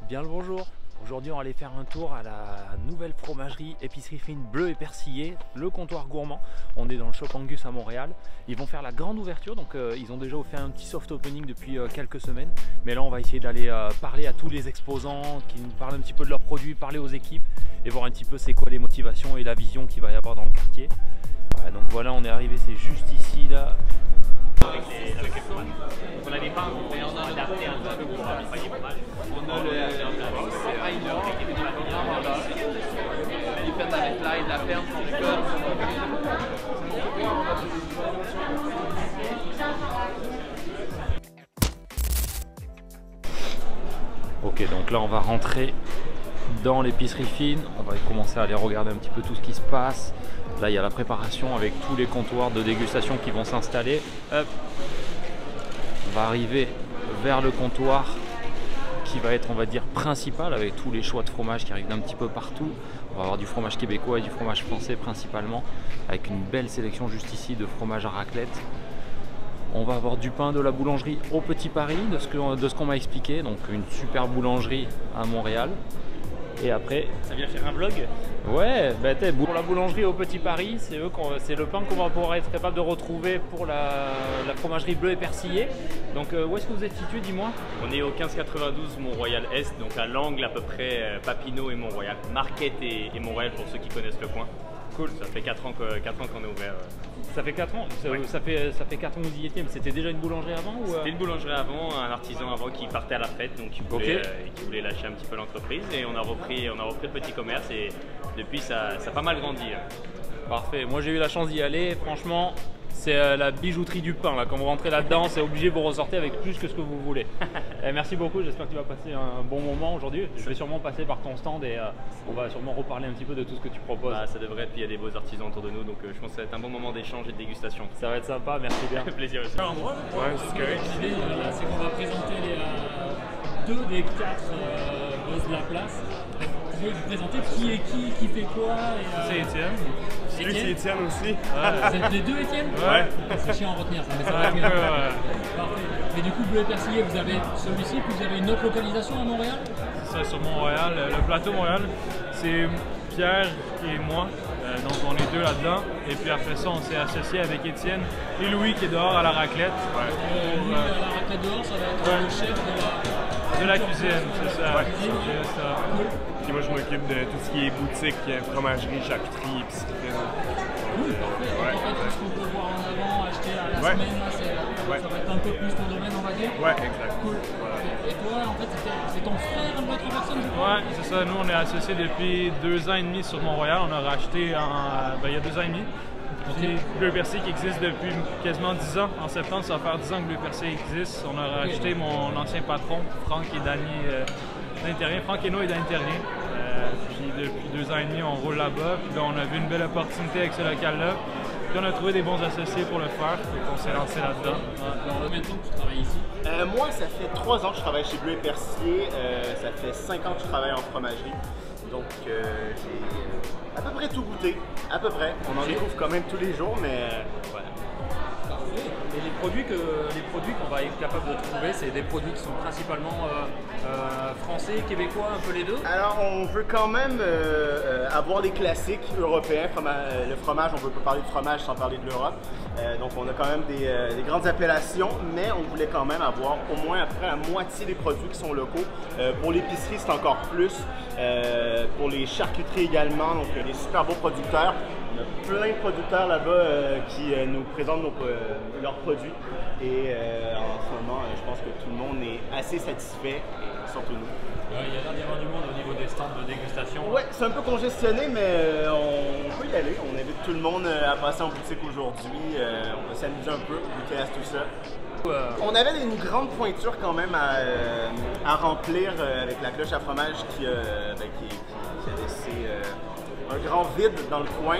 Bien le bonjour. Aujourd'hui on va aller faire un tour à la nouvelle fromagerie épicerie fine Bleu et Persillé, le comptoir gourmand. On est dans le Shop Angus à Montréal. Ils vont faire la grande ouverture, donc ils ont déjà fait un petit soft opening depuis quelques semaines. Mais là on va essayer d'aller parler à tous les exposants, qui nous parlent un petit peu de leurs produits, parler aux équipes et voir un petit peu c'est quoi les motivations et la vision qu'il va y avoir dans le quartier. Voilà, donc voilà, on est arrivé, c'est juste ici là. Avec les fromages. On a des pains et on a adapté un peu pour accompagner le fromage. On a le pain noir avec des pâtes avec l'ail, de la ferme, du code. Ok, donc là on va rentrer dans l'épicerie fine, on va commencer à aller regarder un petit peu tout ce qui se passe. Là il y a la préparation avec tous les comptoirs de dégustation qui vont s'installer. Hop. On va arriver vers le comptoir qui va être, on va dire, principal, avec tous les choix de fromage qui arrivent d'un petit peu partout. On va avoir du fromage québécois et du fromage français principalement, avec une belle sélection juste ici de fromage à raclette. On va avoir du pain de la boulangerie au Petit Paris, de ce qu'on m'a expliqué, donc une super boulangerie à Montréal. Et après, Ça vient faire un vlog. ouais, bah pour la boulangerie au Petit Paris, c'est le pain qu'on va pouvoir être capable de retrouver pour la fromagerie Bleu et Persillé. Donc où est-ce que vous êtes situé, dis-moi? On est au 1592 Mont-Royal Est, donc à l'angle à peu près Papineau et Mont-Royal. Marquette et Mont-Royal pour ceux qui connaissent le coin. Cool. Ça fait 4 ans qu'on est ouvert. Ça fait 4 ans, Ouais. ça fait 4 ans que vous y étiez, mais c'était déjà une boulangerie avant ou C'était une boulangerie avant, un artisan avant qui partait à la retraite, donc qui voulait lâcher un petit peu l'entreprise, et on a repris le petit commerce, et depuis ça a pas mal grandi. Parfait, moi j'ai eu la chance d'y aller, franchement c'est la bijouterie du pain là. Quand vous rentrez là-dedans, c'est obligé, vous ressortez avec plus que ce que vous voulez. Et merci beaucoup, j'espère que tu vas passer un bon moment aujourd'hui. Je vais sûrement passer par ton stand et on va sûrement reparler un petit peu de tout ce que tu proposes. Bah, ça devrait être, puis il y a des beaux artisans autour de nous, donc je pense que ça va être un bon moment d'échange et de dégustation. Ça va être sympa, merci bien. Plaisir aussi. Ouais, c'est correct. L'idée, là, c'est qu'on va présenter les 2 des 4 boss de la place. Je vais vous présenter qui est qui fait quoi. C'est Étienne. Lui, c'est Étienne aussi. Vous êtes les deux Étienne? Ouais. C'est chiant à retenir ça, mais ça va bien. Parfait. Et du coup, Bleu et Persillé, vous avez celui-ci, puis vous avez une autre localisation à Montréal? C'est ça, sur Montréal. Le plateau Montréal, c'est Pierre et moi. Donc, on est deux là-dedans. Et puis après ça, on s'est associé avec Étienne et Louis qui est dehors à la raclette. Lui, à la raclette dehors, ça va être le chef De la cuisine, c'est ça. Ouais. C'est ça. Puis moi, je m'occupe de tout ce qui est boutique, fromagerie, charcuterie, épicerie. cool. En fait, tout ce qu'on peut voir en avant, acheter à la semaine, là, ça va être un peu plus ton domaine, on va dire. Ouais, exact. Cool. Et toi, en fait, c'est ton frère, l'autre personne, je crois? Ouais, c'est ça. Nous, on est associés depuis 2 ans et demi sur Mont-Royal. On a racheté il y a 2 ans et demi. Puis Bleu Persillé qui existe depuis quasiment 10 ans. En septembre, ça va faire 10 ans que Bleu Persillé existe. On a racheté mon ancien patron, Franck et Danny d'Interrien. Franck Hainaut et Danny Terrien. Puis depuis 2 ans et demi, on roule là-bas. Puis là, on a vu une belle opportunité avec ce local-là. Puis on a trouvé des bons associés pour le faire. Donc on s'est lancé là-dedans. Alors, combien de temps que tu travailles ici? Moi, ça fait 3 ans que je travaille chez Bleu et Persillé. Ça fait 5 ans que je travaille en fromagerie. Donc, j'ai à peu près tout goûté. À peu près. On en découvre quand même tous les jours, mais voilà. Et les produits qu'on va être capable de trouver, c'est des produits qui sont principalement français, québécois, un peu les deux? Alors, on veut quand même avoir les classiques européens. Le fromage, on ne peut pas parler de fromage sans parler de l'Europe. Donc, on a quand même des grandes appellations, mais on voulait quand même avoir au moins après la moitié des produits qui sont locaux. Pour l'épicerie, c'est encore plus. Pour les charcuteries également, donc des super beaux producteurs. On a plein de producteurs là-bas qui nous présentent leurs produits. Et en ce moment, je pense que tout le monde est assez satisfait, et surtout nous. Il y a l'air d'y avoir du monde au niveau des stands de dégustation. Ouais, c'est un peu congestionné, mais on peut y aller. On invite tout le monde à passer en boutique aujourd'hui. On va s'amuser un peu, goûter à tout ça. On avait une grande pointure quand même à remplir avec la cloche à fromage qui a laissé un grand vide dans le coin.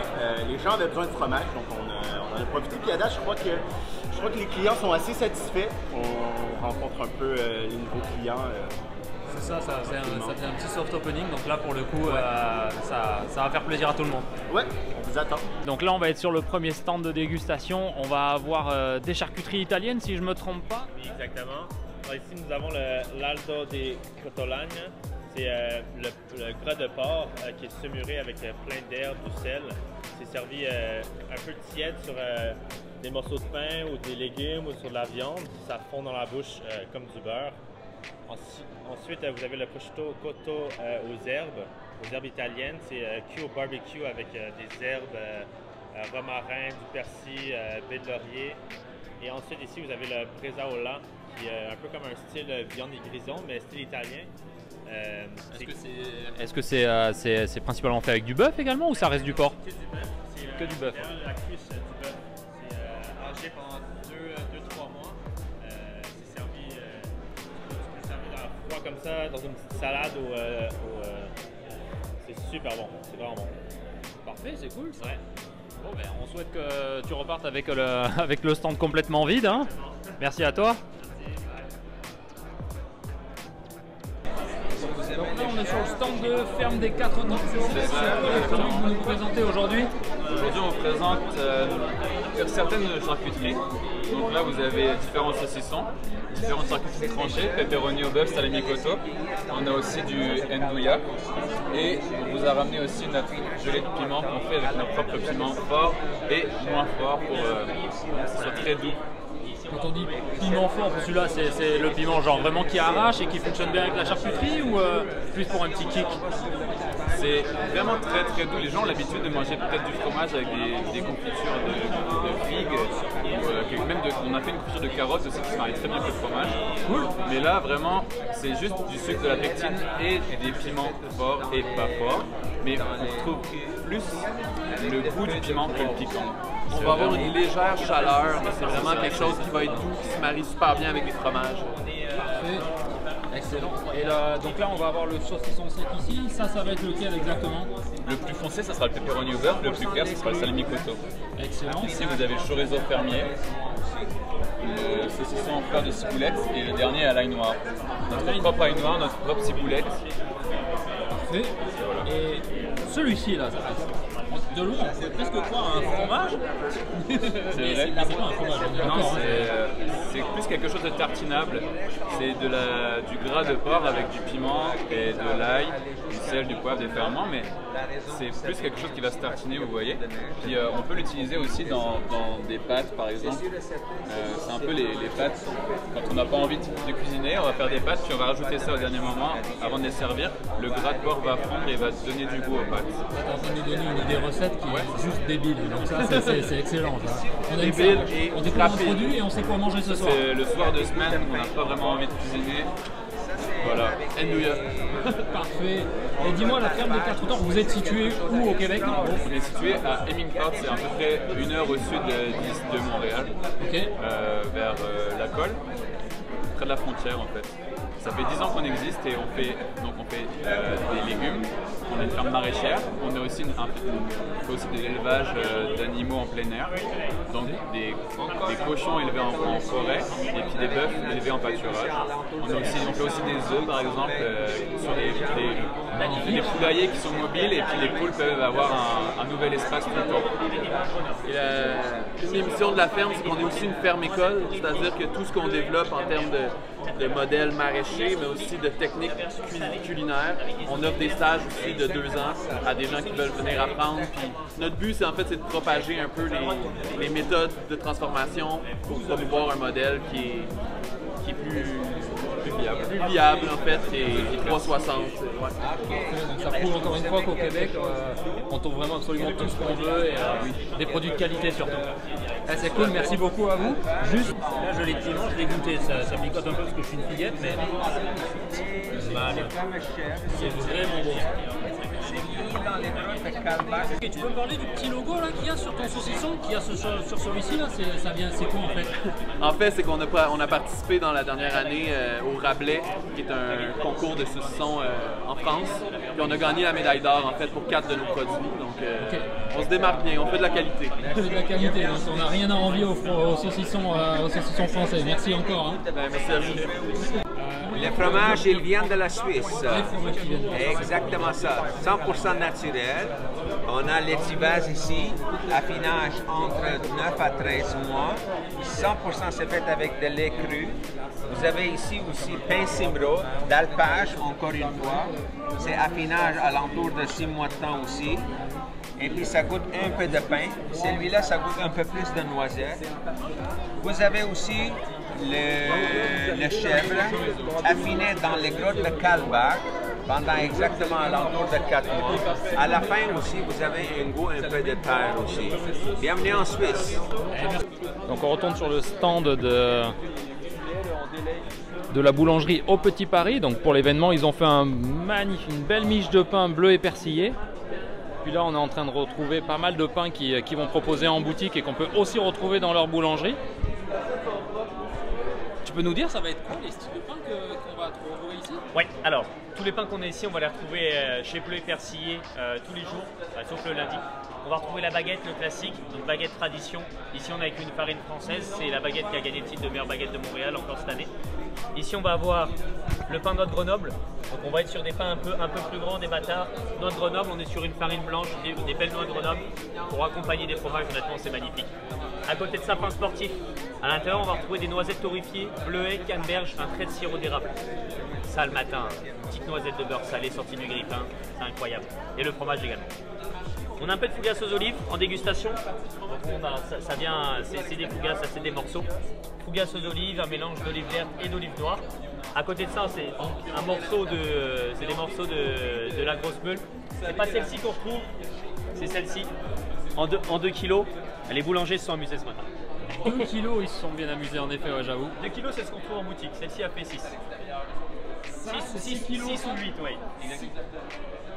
Les gens avaient besoin de fromage, donc on en a profité. Puis à date, je crois que les clients sont assez satisfaits. On rencontre un peu les nouveaux clients. C'est ça, ça fait un petit soft opening, donc là pour le coup ça va faire plaisir à tout le monde. Ouais, on vous attend. Donc là on va être sur le premier stand de dégustation, on va avoir des charcuteries italiennes si je me trompe pas. Oui, exactement. Alors ici nous avons l'Aldo di Cotolagne. C'est le gras de porc qui est saumuré avec plein d'herbes, du sel. C'est servi un peu tiède sur des morceaux de pain ou des légumes ou sur de la viande. Ça fond dans la bouche comme du beurre. Ensuite, vous avez le prosciutto cotto aux herbes italiennes. C'est cuit au barbecue avec des herbes, romarin, du persil, baie de laurier. Et ensuite, ici, vous avez le bresaola, qui est un peu comme un style viande et grison, mais style italien. Est-ce que c'est principalement fait avec du bœuf également ou ça reste du porc? Que du bœuf. La cuisse du bœuf. C'est âgé pendant 2-3 mois. C'est servi, tu peux servir dans le froid comme ça, dans une petite salade c'est super bon. C'est vraiment bon. Parfait, c'est cool ça. Ouais. Bon, ben, on souhaite que tu repartes avec le stand complètement vide. Hein. Merci à toi. Donc là on est sur le stand de Ferme des 4 Temps. C'est quoi les produits que vous nous présentez aujourd'hui? Aujourd'hui on vous présente certaines charcuteries. Donc là vous avez différents saucissons, différentes charcuteries tranchées, pepperoni au bœuf, salami cotto. On a aussi du ndouya et on vous a ramené aussi notre gelée de piment qu'on fait avec notre propre piment fort et moins fort pour que ce soit très doux. Quand on dit piment fort, celui-là c'est le piment genre vraiment qui arrache et qui fonctionne bien avec la charcuterie ou plus pour un petit kick? C'est vraiment très très doux. Les gens ont l'habitude de manger peut-être du fromage avec des confitures de figues. On a fait une confiture de carottes aussi qui se marie très bien avec le fromage. Cool. Mais là vraiment c'est juste du sucre, de la pectine et des piments forts et pas forts. Mais on retrouve plus le goût du piment que le piquant. On va avoir une légère chaleur, mais c'est vraiment quelque chose qui va être doux, qui se marie super bien avec les fromages. Parfait. Excellent. Et là, donc là, on va avoir le saucisson sec ici. Ça va être lequel exactement? Le plus foncé, ça sera le pepperoni au beurre. Le plus clair, ça sera le salami cotto. Excellent. Ici, vous avez le chorizo fermier, le saucisson en fleur de ciboulette et le dernier à l'ail noir. Notre propre ail noir, notre propre ciboulette. Parfait. Et celui-ci là, de loin, on peut presque croire à un fromage. C'est vrai. C'est pas un fromage, on est Non, d'accord. c'est plus quelque chose de tartinable. C'est du gras de porc avec du piment et de l'ail, du sel, du poivre, des ferments, mais c'est plus quelque chose qui va se tartiner, vous voyez. Puis on peut l'utiliser aussi dans des pâtes, par exemple. C'est un peu les pâtes, quand on n'a pas envie de cuisiner, on va faire des pâtes, puis on va rajouter ça au dernier moment avant de les servir. Le gras de porc va fondre et va donner du goût aux pâtes. Tu es en train de nous donner une idée recette qui est juste débile. Donc ça, c'est excellent. Ça. On aime ça. On découvre un produit et on sait quoi manger ce soir. C'est le soir de semaine, on n'a pas vraiment envie de cuisiner. Voilà, ndouya. Parfait. Et dis-moi, la ferme des 4 Temps, vous êtes situé où au Québec? On est situé à Hemingford, c'est à peu près 1 heure au sud de Montréal, vers la Colle, près de la frontière en fait. Ça fait 10 ans qu'on existe et on fait des légumes, on est une ferme maraîchère, on fait aussi de l'élevage d'animaux en plein air, donc des cochons élevés en forêt et puis des bœufs élevés en pâturage. On fait aussi des œufs par exemple sur des poulaillers qui sont mobiles et puis les poules peuvent avoir un nouvel espace tout le temps. Une mission de la ferme, c'est qu'on est aussi une ferme école, c'est-à-dire que tout ce qu'on développe en termes de modèles maraîchers, mais aussi de techniques culinaires. On offre des stages aussi de 2 ans à des gens qui veulent venir apprendre. Puis notre but, c'est de propager un peu les méthodes de transformation pour promouvoir un modèle qui est plus viable en fait et 360. Ouais. Donc ça prouve encore une fois qu'au Québec, on trouve vraiment absolument tout ce qu'on veut et des produits de qualité surtout. C'est cool, merci beaucoup à vous. Juste, là je l'ai piment, je l'ai goûté, ça picote un peu parce que je suis une fillette, mais c'est vraiment bon. Et tu peux me parler du petit logo là qu'il y a sur ton saucisson, qu'il y a sur celui-ci là, c'est quoi en fait? En fait, c'est qu'on a participé dans la dernière année au Rabelais, qui est un concours de saucissons en France. Puis on a gagné la médaille d'or en fait pour 4 de nos produits. Donc on se démarque bien, on fait de la qualité. De la qualité, donc on n'a rien à envier aux saucissons français. Merci encore. Hein. Merci à vous. Le fromage, il vient de la Suisse. Les fromages qui viennent de la Suisse. Exactement ça. 100% naturel. On a l'étivase ici, affinage entre 9 à 13 mois. 100% c'est fait avec de lait cru. Vous avez ici aussi pain cimbro, d'alpage, encore une fois. C'est affinage à l'entour de 6 mois de temps aussi. Et puis ça goûte un peu de pain. Celui-là, ça goûte un peu plus de noisettes. Vous avez aussi le chèvre affiné dans les grottes de Kalbach pendant exactement à l'entour de 4 mois. À la fin aussi, vous avez un goût un peu de terre aussi. Bienvenue en Suisse. Donc on retourne sur le stand de la boulangerie au Petit Paris. Donc pour l'événement, ils ont fait une belle miche de pain bleu et persillé. Puis là, on est en train de retrouver pas mal de pains qui vont proposer en boutique et qu'on peut aussi retrouver dans leur boulangerie. Tu peux nous dire, ça va être quoi les styles de pain qu'on va retrouver ici? Oui, alors, tous les pains qu'on a ici, on va les retrouver chez Bleu et Persillé tous les jours, sauf le lundi. On va retrouver la baguette, le classique, donc baguette tradition. Ici, on a avec une farine française, c'est la baguette qui a gagné le titre de meilleure baguette de Montréal encore cette année. Ici, on va avoir le pain noix de Grenoble. Donc, on va être sur des pains un peu plus grands, des bâtards. Noix de Grenoble, on est sur une farine blanche, des belles noix de Grenoble. Pour accompagner des fromages, honnêtement, c'est magnifique. À côté de ça, pain sportif. À l'intérieur, on va retrouver des noisettes torréfiées, bleuets, canneberge, un trait de sirop d'érable. Ça le matin, petite noisette de beurre salé sortie du grille-pain, c'est incroyable. Et le fromage également. On a un peu de fougasse aux olives en dégustation. Donc ça vient, c'est des fougasses, c'est des morceaux. Fougasse aux olives, un mélange d'olive verte et d'olive noire. À côté de ça, c'est des morceaux de la grosse meule. C'est pas celle-ci qu'on retrouve, c'est celle-ci en 2 kilos. Les boulangers se sont amusés ce matin. 2 kilos, ils se sont bien amusés en effet, ouais, j'avoue. 2 kilos, c'est ce qu'on trouve en boutique. Celle-ci a fait 6. 6 ou 8, oui.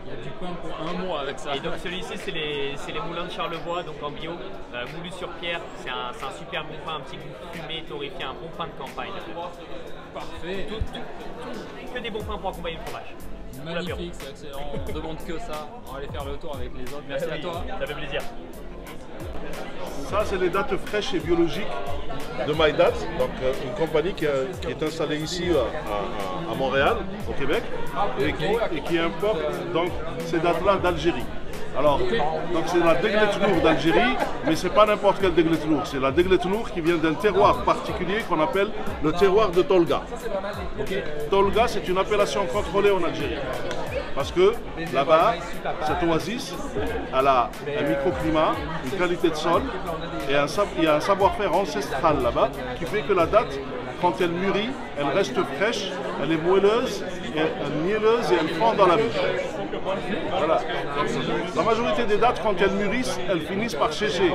Il y a du pain pour un mois avec ça. Et donc celui-ci, c'est les moulins de Charlevoix, donc en bio, moulu sur pierre. C'est un super bon pain, un petit goût fumé, torréfié, un bon pain de campagne. Parfait. Que des bons pains pour accompagner le fromage. Magnifique, c'est excellent. On demande que ça. On va aller faire le tour avec les autres. Merci à toi. Ça fait plaisir. Ça, c'est les dattes fraîches et biologiques de MyDat, donc une compagnie qui est installée ici à Montréal, au Québec, et qui importe donc ces dattes-là d'Algérie. Alors, donc c'est la Degletnour d'Algérie, mais c'est pas n'importe quelle Degletnour, c'est la Degletnour qui vient d'un terroir particulier qu'on appelle le terroir de Tolga. Tolga, c'est une appellation contrôlée en Algérie. Parce que là-bas, cette oasis, elle a un microclimat, une qualité de sol, et il y a un savoir-faire ancestral là-bas qui fait que la date, quand elle mûrit, elle reste fraîche, elle est moelleuse, mielleuse et elle fond dans la bouche. Voilà. La majorité des dattes, quand elles mûrissent, elles finissent par sécher.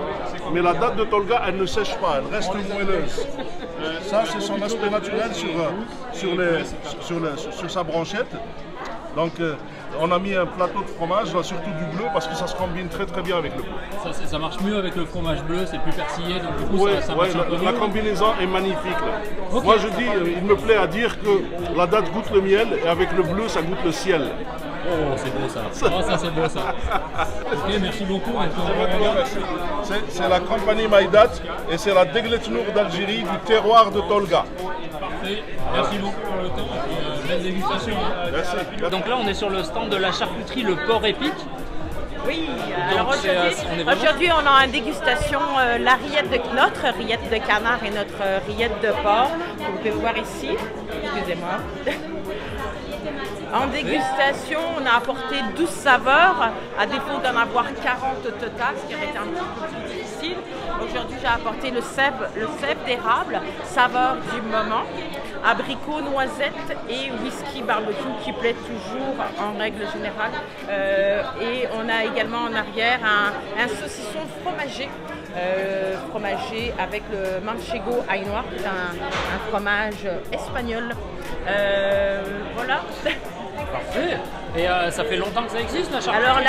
Mais la date de Tolga, elle ne sèche pas, elle reste moelleuse. Ça, c'est son aspect naturel sur sa branchette. Donc, on a mis un plateau de fromage, surtout du bleu, parce que ça se combine très très bien avec le bleu. Ça marche mieux avec le fromage bleu, c'est plus persillé, donc du coup ça marche un peu mieux. La combinaison est magnifique. Là. Okay. Moi je dis, il me plaît à dire que la date goûte le miel, et avec le bleu ça goûte le ciel. Oh, c'est beau ça. Oh, ça c'est beau ça. Ok, merci beaucoup. C'est la compagnie MyDat, et c'est la Degletnour d'Algérie du terroir de Tolga. Parfait, merci beaucoup pour le temps et belle dégustation. Hein. Merci. Donc là on est sur le stand de la charcuterie Le Porc Épic. Oui, alors aujourd'hui on a en dégustation la rillette notre rillette de canard et notre rillette de porc. Vous pouvez voir ici, excusez-moi. En dégustation, on a apporté 12 saveurs, à défaut d'en avoir 40 au total, ce qui aurait été un petit peu plus difficile. Aujourd'hui, j'ai apporté le sève d'érable, saveur du moment, abricot, noisette et whisky barbecue qui plaît toujours en règle générale. Et on a également en arrière un saucisson fromagé avec le manchego ainoir, qui est un fromage espagnol. Voilà. Parfait. Et ça fait longtemps que ça existe la charcuterie? Alors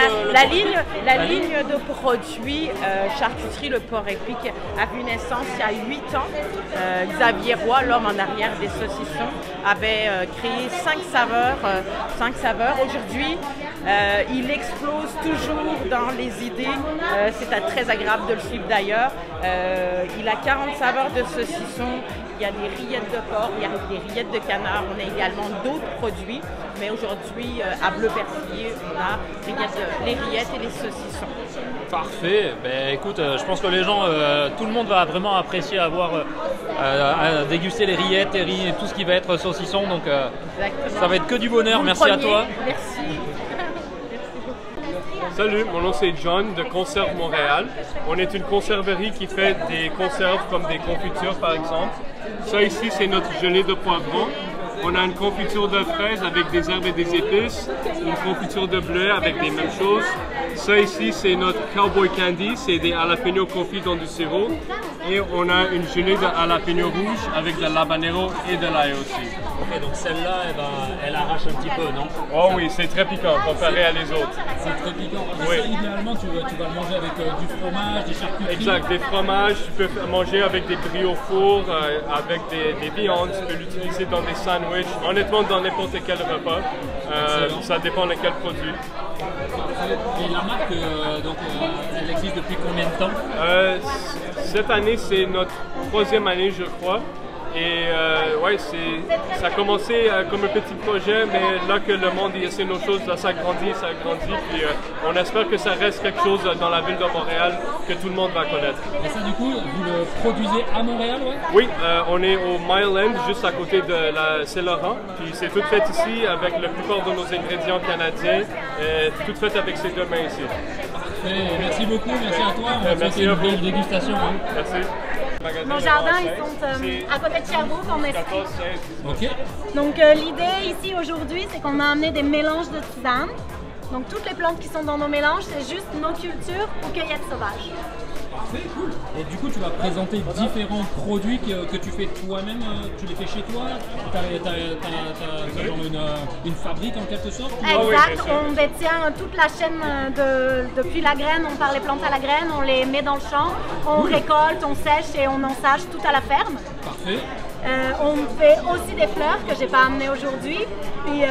la ligne de produits charcuterie Le Porc Épic a vu naissance il y a 8 ans. Xavier Roy, l'homme en arrière des saucissons, avait créé 5 saveurs. Aujourd'hui, Il explose toujours dans les idées. C'est très agréable de le suivre d'ailleurs. Il a 40 saveurs de saucisson. Il y a des rillettes de porc, il y a des rillettes de canard. On a également d'autres produits. Mais aujourd'hui, à Bleu Persillé, on a les rillettes et les saucissons. Parfait. Ben, écoute, je pense que les gens, tout le monde va vraiment apprécier à déguster les rillettes et tout ce qui va être saucisson. Donc, ça va être que du bonheur. Merci à toi. Merci. Salut, mon nom c'est John de Conserve Montréal. On est une conserverie qui fait des conserves comme des confitures par exemple. Ça ici c'est notre gelée de poivron. On a une confiture de fraises avec des herbes et des épices, une confiture de bleuets avec les mêmes choses. Ça ici c'est notre Cowboy Candy, c'est des jalapenos confits dans du sirop. Et on a une gelée de jalapeno rouge avec de l'habanero et de l'ail aussi. Ok, donc celle-là, elle arrache un petit peu, non? Oh oui, c'est très piquant comparé à les autres. C'est très piquant. Et oui. ça, idéalement, tu vas le manger avec du fromage, des charcuteries. Exact, des fromages, tu peux manger avec des bris au four, avec des viandes, tu peux l'utiliser dans des sandwichs, honnêtement dans n'importe quel repas. Ça dépend de quel produit. Et la marque, elle existe depuis combien de temps? Cette année, c'est notre 3e année, je crois. Et ouais, ça a commencé comme un petit projet, mais là que le monde essaie nos choses, là, ça grandit. Puis on espère que ça reste quelque chose dans la ville de Montréal que tout le monde va connaître. Et ça, du coup, vous le produisez à Montréal, ouais? Oui, on est au Mile End, juste à côté de la Saint-Laurent. Puis c'est tout fait ici avec la plupart de nos ingrédients canadiens, tout fait avec ses 2 mains ici. Parfait, merci beaucoup, merci à toi. On va te souhaiter une belle dégustation. Hein. Merci. Nos jardins, ils sont à côté de Sherbrooke, en Estrie. Ok. Donc l'idée ici aujourd'hui, c'est qu'on a amené des mélanges de tisane. Donc toutes les plantes qui sont dans nos mélanges, c'est juste nos cultures ou cueillettes sauvages. Parfait, cool. Et du coup, tu vas présenter différents produits que tu fais toi-même. Tu les fais chez toi? Tu as une fabrique en quelque sorte? Exact. On détient toute la chaîne depuis la graine. On part les plantes à la graine, on les met dans le champ, on récolte, on sèche et on ensage tout à la ferme. Parfait. On fait aussi des fleurs que j'ai pas amenées aujourd'hui. Puis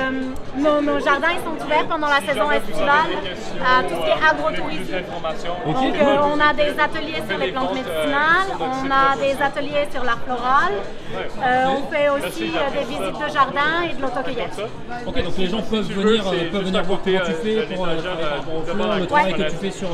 nos jardins ils sont ouverts pendant la saison estivale à tout ce qui est agrotourisme. Donc on a des ateliers sur les plantes médicinales, on a des ateliers sur l'art floral. On fait aussi des visites de jardin et de l'autocueillette. Ok, donc les gens peuvent venir voir comment tu fais pour le travail que tu fais sur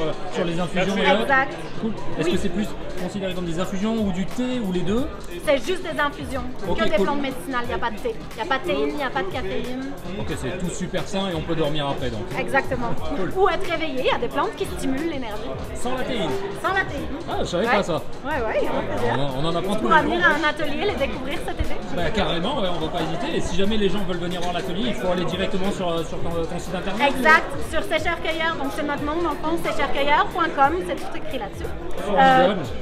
les infusions. Exact. Cool. Est-ce que c'est plus considéré comme des infusions ou du thé ou les deux? C'est juste des infusions, que des plantes médicinales, il n'y a pas de thé. Il n'y a pas de théine, il n'y a pas de caféine. Ok, c'est tout super sain et on peut dormir après donc. Exactement. Cool. Ou être réveillé, il y a des plantes qui stimulent l'énergie. Sans la théine? Sans la théine. Ah, je savais pas ça. Ouais, on en apprend tous les jours. On va venir à un atelier, les découvrir cet été. Bah, carrément, ouais, on ne va pas hésiter. Et si jamais les gens veulent venir voir l'atelier, il faut aller directement sur ton site internet. Exact, sur Sécheur-Cueilleur, donc c'est notre nom dans le fond, sécheurcueilleur.com, c'est tout écrit là-dessus.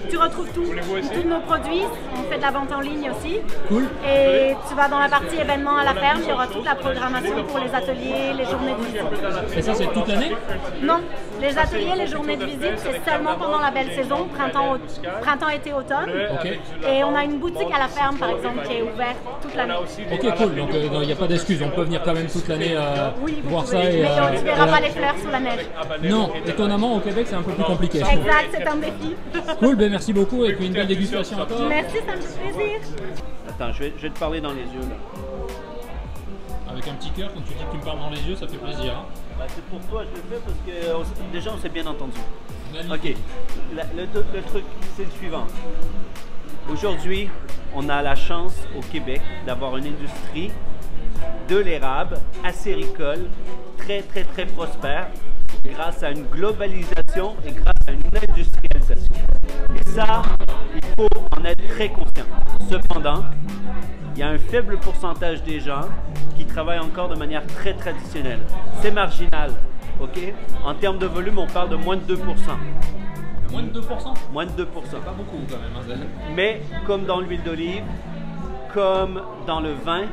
Tu retrouves tous nos produits, on fait de la vente en ligne aussi. Cool. Et tu vas dans la partie événements à la ferme, il y aura toute la programmation pour les ateliers, les journées de visite. Et ça, c'est toute l'année? Non, les ateliers, les journées de visite, c'est seulement pendant la belle saison, printemps, été, automne. Okay. Et on a une boutique à la ferme, par exemple, qui est ouverte toute l'année. Ok, cool. Donc il n'y a pas d'excuse, on peut venir quand même toute l'année voir ça. Mais on ne verra pas les fleurs sous la neige. Non, étonnamment, au Québec, c'est un peu plus compliqué. Exact, c'est un défi. Cool, ben merci beaucoup et puis une belle dégustation à toi. Merci, ça me fait plaisir. Attends, je vais te parler dans les yeux là. Avec un petit cœur, quand tu dis que tu me parles dans les yeux, ça fait plaisir. Hein. Bah, c'est pour toi, je le fais parce que déjà on s'est bien entendu. Magnifique. Ok, le truc c'est le suivant. Aujourd'hui, on a la chance au Québec d'avoir une industrie de l'érable acéricole très prospère grâce à une globalisation et grâce à une industrialisation. Et ça, il faut en être très conscient. Cependant, il y a un faible pourcentage des gens qui travaillent encore de manière très traditionnelle. C'est marginal, ok? En termes de volume, on parle de moins de 2%. Moins de 2%? Moins de 2%. C'est pas beaucoup quand même. Hein. Mais comme dans l'huile d'olive, comme dans le vin,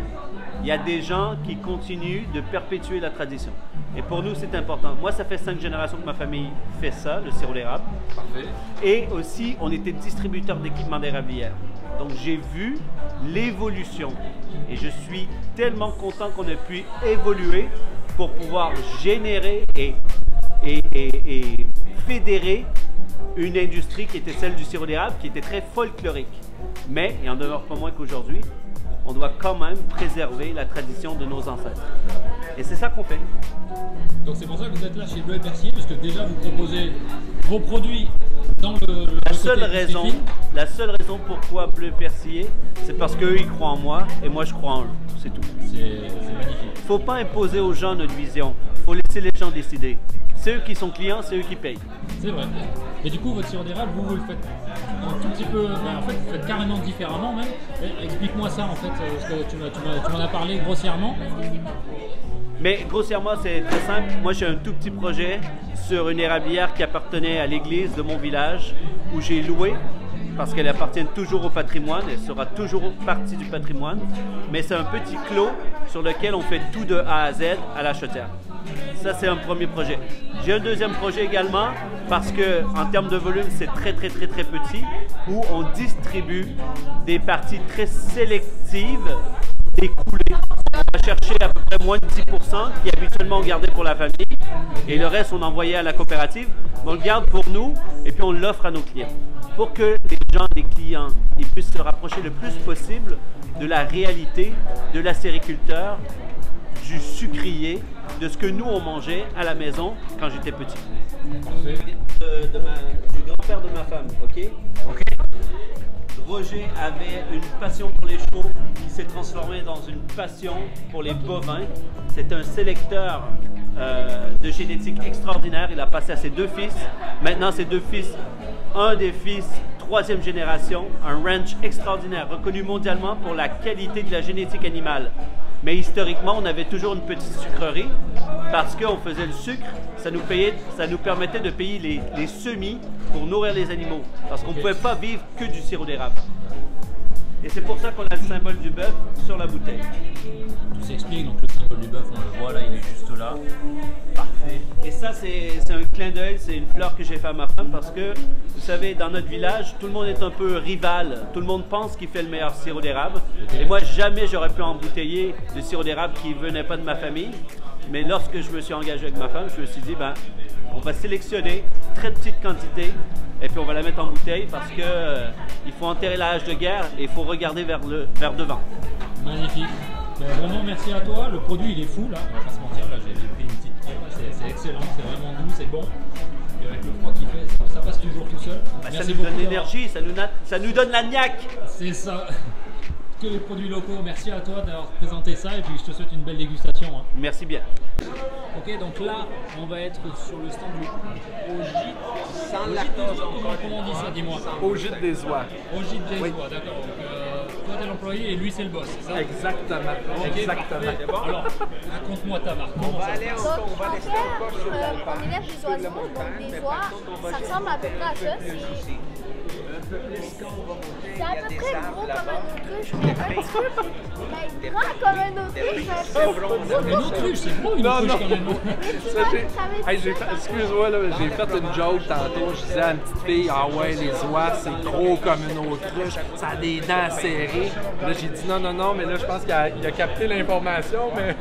il y a des gens qui continuent de perpétuer la tradition. Et pour nous, c'est important. Moi, ça fait 5 générations que ma famille fait ça, le sirop d'érable. Parfait. Et aussi, on était distributeur d'équipements d'érablière. Donc, j'ai vu l'évolution. Et je suis tellement content qu'on ait pu évoluer pour pouvoir générer et fédérer une industrie qui était celle du sirop d'érable, qui était très folklorique. Mais il en demeure pas moins qu'aujourd'hui, on doit quand même préserver la tradition de nos ancêtres. Et c'est ça qu'on fait. Donc c'est pour ça que vous êtes là chez Bleu et Persillé, parce que déjà vous proposez vos produits dans la seule raison pourquoi Bleu et Persillé, c'est parce qu'eux ils croient en moi et moi je crois en eux. C'est tout. C'est magnifique. Faut pas imposer aux gens notre vision. Faut laisser les gens décider. C'est eux qui sont clients, c'est eux qui payent. C'est vrai. Et du coup, votre sirop d'érable, vous le faites un tout petit peu, en fait, vous faites carrément différemment même. Explique-moi ça en fait, parce que tu m'en as parlé grossièrement. Mais grossièrement, c'est très simple. Moi, j'ai un tout petit projet sur une érablière qui appartenait à l'église de mon village, où j'ai loué, parce qu'elle appartient toujours au patrimoine, elle sera toujours partie du patrimoine. Mais c'est un petit clos sur lequel on fait tout de A à Z à la chaudière. Ça, c'est un premier projet. J'ai un deuxième projet également, parce que en termes de volume, c'est très petit, où on distribue des parties très sélectives des coulées. On va chercher à peu près moins de 10% qui est habituellement gardé pour la famille, et le reste, on envoyait à la coopérative. On le garde pour nous, et puis on l'offre à nos clients. Pour que les clients, ils puissent se rapprocher le plus possible de la réalité de la sériculteur, du sucrier, de ce que nous on mangeait à la maison quand j'étais petit. Du grand-père de ma femme, ok? Roger avait une passion pour les chevaux qui s'est transformée dans une passion pour les bovins. C'est un sélecteur de génétique extraordinaire. Il a passé à ses deux fils. Maintenant, ses deux fils, un des fils, 3e génération, un ranch extraordinaire, reconnu mondialement pour la qualité de la génétique animale. Mais historiquement, on avait toujours une petite sucrerie parce qu'on faisait le sucre, ça nous permettait de payer les semis pour nourrir les animaux. Parce qu'on ne pouvait pas vivre que du sirop d'érable. Et c'est pour ça qu'on a le symbole du bœuf sur la bouteille. Tout s'explique, donc le symbole du bœuf, on le voit là, il est juste là. Parfait. Et ça, c'est un clin d'œil, c'est une fleur que j'ai fait à ma femme parce que, vous savez, dans notre village, tout le monde est un peu rival. Tout le monde pense qu'il fait le meilleur sirop d'érable. Et moi, jamais j'aurais pu embouteiller de sirop d'érable qui ne venait pas de ma famille. Mais lorsque je me suis engagé avec ma femme, je me suis dit, ben, on va sélectionner très petite quantité et puis on va la mettre en bouteille parce que il faut enterrer la hache de guerre et il faut regarder vers devant. Magnifique. Vraiment merci à toi. Le produit il est fou là, on va pas se mentir. Là j'ai pris une petite pierre, c'est excellent, c'est vraiment doux, c'est bon. Et avec le froid qu'il fait, ça passe toujours tout seul. Bah, ça nous donne l'énergie, ça nous donne la niaque. C'est ça. Que les produits locaux. Merci à toi d'avoir présenté ça et puis je te souhaite une belle dégustation. Hein. Merci bien. Ok, donc là, on va être sur le stand du Ogit. Sans lactose encore. Comment on dit ça, dis-moi? Ogit des oies. Ogit des oies, d'accord. Donc, toi, t'es l'employé et lui, c'est le boss, c'est ça? Exactement. Okay, exactement. Bon. Alors, raconte-moi ta marque. On va aller encore, on va rester encore sur le on élève des oiseaux, donc des oies, ça ressemble à peu près à ça. C'est à peu près gros comme un autruche, mais un petit peu grand comme un autruche. Une autruche, c'est gros une autruche quand même. Excuse-moi, j'ai fait une joke tantôt. Je disais à une petite fille, ah ouais, les oies, c'est gros comme une autruche, ça a des dents serrées. Là, j'ai dit non, mais là, je pense qu'il a capté l'information, mais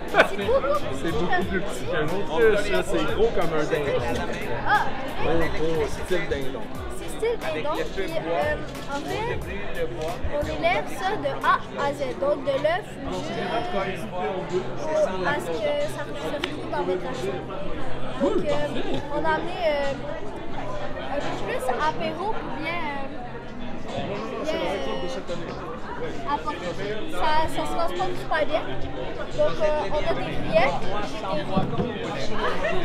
c'est beaucoup plus petit qu'un autruche. C'est gros comme un dindon. Gros style dindon. Style dindon, puis en fait, on élève ça de A à Z, donc de l'œuf à ce que ça se retrouve dans votre assiette. Donc, on a amené un peu plus apéro pour bien apporter. Ça se transporte super bien. Donc, on a des rillettes.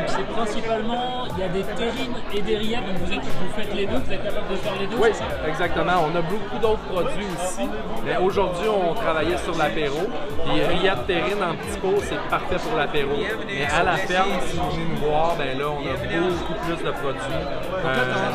C'est principalement, il y a des terrines et des rillettes, donc vous faites les deux, vous êtes capable de faire les deux? Oui, exactement. On a beaucoup d'autres produits aussi, mais aujourd'hui, on travaillait sur l'apéro. Les rillettes terrines en petits pots, c'est parfait pour l'apéro. Mais à la ferme, si vous venez nous voir, ben là, on a beaucoup plus de produits.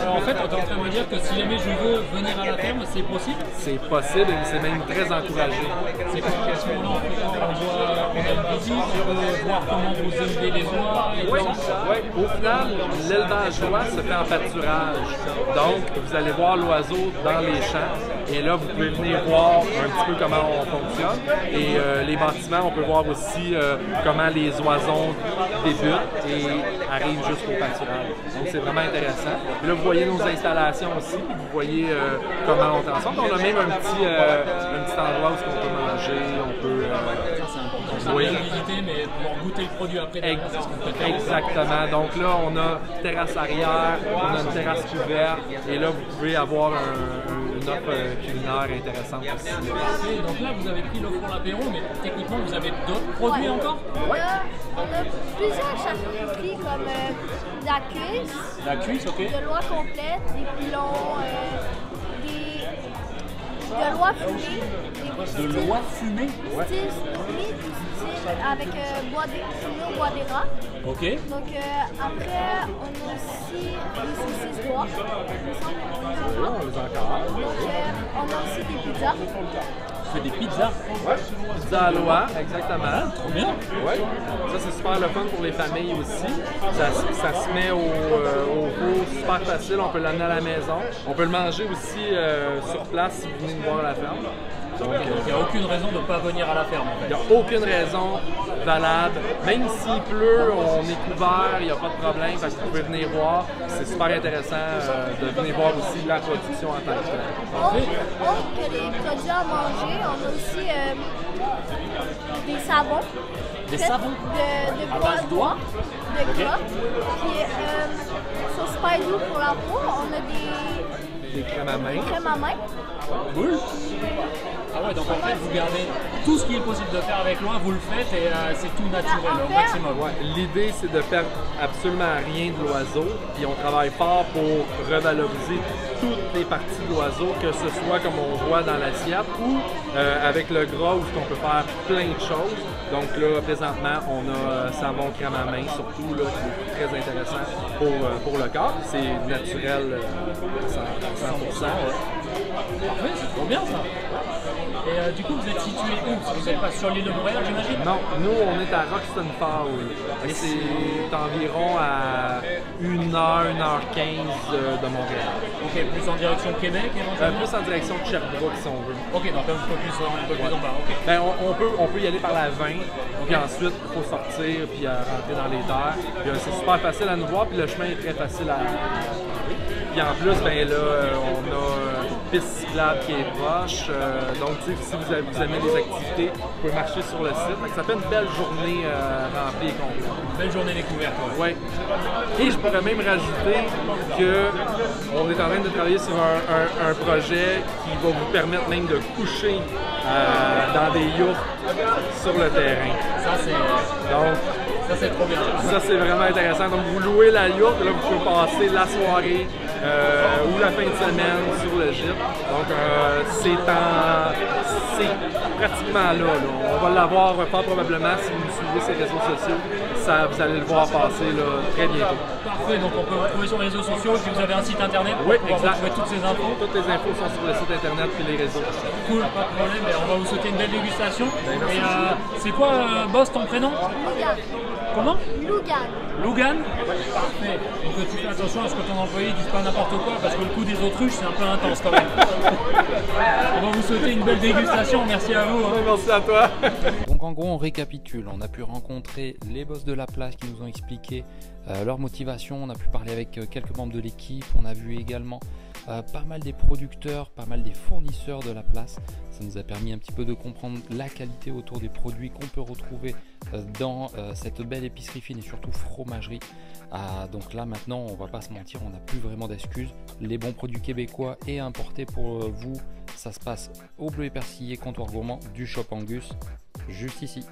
En fait, on est en train de me dire que si jamais je veux venir à la ferme, c'est possible? C'est possible et c'est même très encouragé. C'est quoi? On a une visite, on peut voir comment vous élevez les oies et tout ça. Oui, au final, l'élevage d'oie se fait en pâturage. Donc, vous allez voir l'oiseau dans les champs. Et là, vous pouvez venir voir un petit peu comment on fonctionne. Et les bâtiments, on peut voir aussi comment les oiseaux débutent et arrivent jusqu'au pâturage. Donc, c'est vraiment intéressant. Et là, vous voyez nos installations aussi. Vous voyez comment on est ensemble. On a même un petit endroit où on peut manger, on peut... Ça, oui. Visiter, mais pouvoir goûter le produit après. C'est ce qu'on peut faire. Exactement. Donc là, on a terrasse arrière, on a une terrasse couverte. Et là, vous pouvez avoir une offre culinaire intéressante aussi. Donc là, vous avez pris le front l'apéro, mais techniquement, vous avez d'autres produits encore? Oui. On a plusieurs charcuteries comme la cuisse. La cuisse, ok. De l'oie complète, des pilons, de l'oie fumée. De l'oie fumée? Avec fumé au bois des rats. Ok. Donc après, on a aussi des saucisses d'oie. On les a encore. Donc on a aussi des pizzas. Tu fais des pizzas? Ouais. Pizza à l'oie, exactement. Trop bien. Ouais. Ça, c'est super le fun pour les familles aussi. Ça se met au four super facile. On peut l'amener à la maison. On peut le manger aussi sur place si vous venez nous voir à la ferme. Donc, il n'y a aucune raison de ne pas venir à la ferme. En fait. Il n'y a aucune raison valable. Même s'il pleut, on est couvert, il n'y a pas de problème parce que vous pouvez venir voir. C'est super intéressant de venir voir aussi la production en tant que telle. Autre que les produits à manger, on a aussi des savons. Des savons? De bois d'oie, de gras. Puis sur Spidey pour la peau, on a des crèmes à main. Des crèmes à main. Cool. Ah ouais, donc en fait, vous gardez tout ce qui est possible de faire avec l'oie, vous le faites et c'est tout naturel au maximum. Ouais, l'idée, c'est de perdre absolument rien de l'oiseau, puis on travaille fort pour revaloriser toutes les parties de l'oiseau, que ce soit comme on voit dans l'assiette ou avec le gras où on peut faire plein de choses. Donc là, présentement, on a savon crème à main, surtout, là, qui est très intéressant pour le corps. C'est naturel à 100%. Parfait, c'est trop bien ça. Et du coup, vous êtes situé où? Vous n'êtes pas sur l'île de Montréal, j'imagine? Non, nous, on est à Roxton Falls. Et c'est environ à 1h15 de Montréal. Ok, plus en direction de Québec éventuellement? Plus en direction de Sherbrooke, si on veut. Ok, donc un peu plus en bas. Okay. Ben, on peut y aller par la 20, puis ensuite, il faut sortir, puis rentrer dans les terres. C'est super facile à nous voir, puis le chemin est très facile à... Puis en plus, ben là, on a une piste cyclable qui est proche. Donc, si vous aimez les activités, vous pouvez marcher sur le site. Donc, ça fait une belle journée remplie et complète. Une belle journée découverte. Oui. Et je pourrais même rajouter qu'on est en train de travailler sur un projet qui va vous permettre même de coucher dans des yachts sur le terrain. Ça, c'est trop bien. Ça, c'est vraiment intéressant. Donc, vous louez la yacht, là, vous pouvez passer la soirée ou la fin de semaine sur le gîte. Donc, c'est pratiquement là. On va l'avoir fort probablement si vous suivez ces réseaux sociaux. Vous allez le voir passer là, très bientôt. Parfait, donc on peut vous retrouver sur les réseaux sociaux et puis vous avez un site internet pour pouvoir retrouver toutes ces infos. Toutes les infos sont sur le site internet et les réseaux. Cool, pas de problème. Et on va vous souhaiter une belle dégustation. Et c'est quoi, boss, ton prénom? Lougan. Comment? Lougan. Lougan? Parfait. Donc tu fais attention à ce que ton employé dise pas n'importe quoi parce que le coup des autruches c'est un peu intense quand même. On va vous souhaiter une belle dégustation. Merci à vous. Merci à toi. Donc en gros on récapitule, on a pu rencontrer les boss de la place qui nous ont expliqué leur motivation, on a pu parler avec quelques membres de l'équipe, on a vu également pas mal des producteurs, pas mal des fournisseurs de la place. Ça nous a permis un petit peu de comprendre la qualité autour des produits qu'on peut retrouver dans cette belle épicerie fine et surtout fromagerie. Donc là maintenant on va pas se mentir, on n'a plus vraiment d'excuses. Les bons produits québécois et importés pour vous, ça se passe au Bleu et Persillé, comptoir gourmand du Shop Angus, juste ici.